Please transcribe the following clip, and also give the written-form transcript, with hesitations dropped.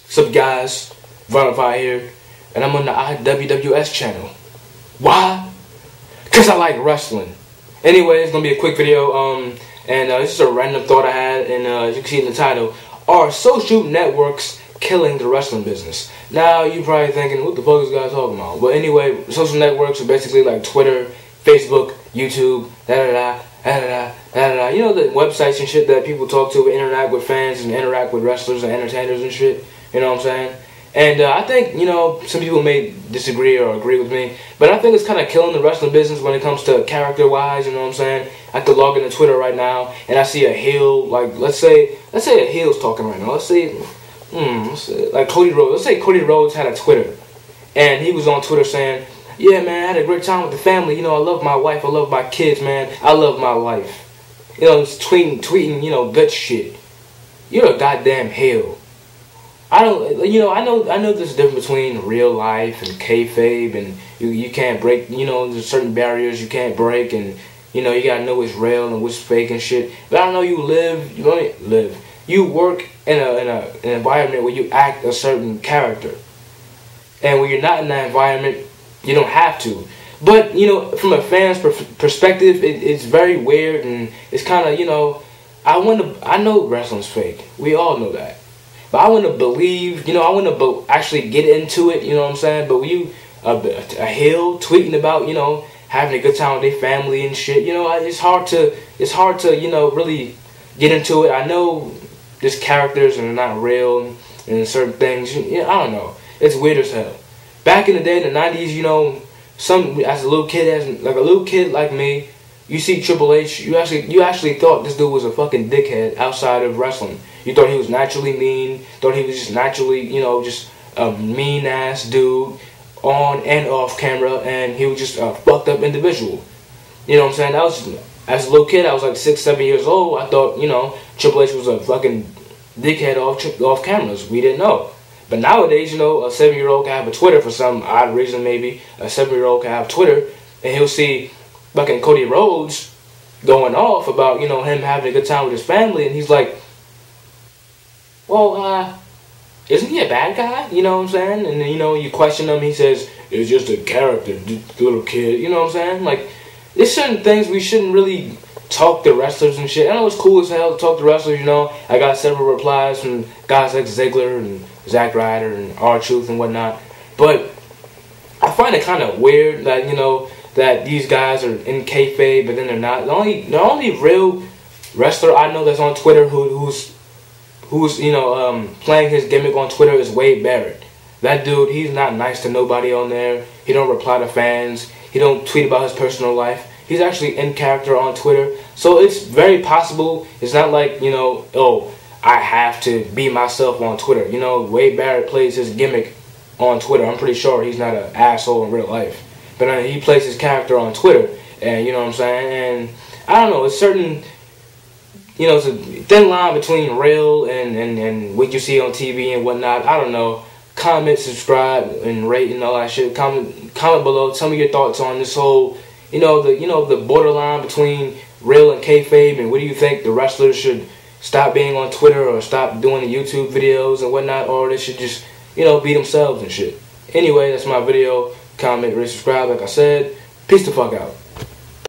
What's up, guys? Verify here, and I'm on the IWWS channel. Why? Because I like wrestling. Anyway, it's gonna be a quick video, and this is a random thought I had, and as you can see in the title, are social networks killing the wrestling business? Now, you're probably thinking, what the fuck is this guy talking about? But anyway, social networks are basically like Twitter, Facebook, YouTube, you know, the websites and shit that people talk to, interact with fans, and interact with wrestlers and entertainers and shit. You know what I'm saying? And I think, you know, some people may disagree or agree with me, but I think it's kind of killing the wrestling business when it comes to character-wise, you know what I'm saying? I could log into Twitter right now, and I see a heel, like, let's say a heel's talking right now. Let's say, like Cody Rhodes. Let's say Cody Rhodes had a Twitter, and he was on Twitter saying, yeah, man, I had a great time with the family. You know, I love my wife. I love my kids, man. I love my life. You know, tweeting, you know, good shit. You're a goddamn heel. I know there's a difference between real life and kayfabe, and you can't break, you know, there's certain barriers you can't break, and, you know, you gotta know what's real and what's fake and shit. But I know you work in an environment where you act a certain character. And when you're not in that environment, you don't have to. But, you know, from a fan's perspective, it's very weird, and it's kind of, you know, I know wrestling's fake. We all know that. But I want to believe, you know, I want to actually get into it, you know what I'm saying? But when you, a heel tweeting about, you know, having a good time with their family and shit, you know, it's hard to, you know, really get into it. I know there's characters and they're not real and certain things, you know, I don't know. It's weird as hell. Back in the day, in the 90s, you know, as a little kid like me, you see Triple H, you actually thought this dude was a fucking dickhead outside of wrestling. You thought he was naturally mean, thought he was just naturally, you know, just a mean-ass dude on and off camera, and he was just a fucked up individual. You know what I'm saying? As a little kid, I was like 6, 7 years old, I thought, you know, Triple H was a fucking dickhead off cameras. We didn't know. But nowadays, you know, a 7-year-old can have a Twitter for some odd reason, maybe. A 7-year-old can have Twitter, and he'll see fucking Cody Rhodes going off about, you know, him having a good time with his family, and he's like, well, isn't he a bad guy? You know what I'm saying? And then, you know, you question him, he says, it's just a character, little kid. You know what I'm saying? Like, there's certain things we shouldn't really talk to wrestlers and shit. I know it's cool as hell to talk to wrestlers, you know. I got several replies from guys like Ziggler and Zack Ryder and R-Truth and whatnot. But I find it kind of weird that, you know, that these guys are in kayfabe, but then they're not. The only real wrestler I know that's on Twitter who's you know, playing his gimmick on Twitter is Wade Barrett. That dude, he's not nice to nobody on there. He don't reply to fans. He don't tweet about his personal life. He's actually in character on Twitter. So it's very possible. It's not like, you know, oh, I have to be myself on Twitter. You know, Wade Barrett plays his gimmick on Twitter. I'm pretty sure he's not an asshole in real life. But he plays his character on Twitter. And, you know what I'm saying? And I don't know, it's certain, you know, it's a thin line between real and what you see on TV and whatnot. I don't know. Comment, subscribe, and rate and all that shit. Comment below. Tell me your thoughts on this whole, you know, the borderline between real and kayfabe, and what do you think the wrestlers should stop being on Twitter or stop doing the YouTube videos and whatnot, or they should just, you know, be themselves and shit. Anyway, that's my video. Comment, rate, subscribe, like I said. Peace the fuck out.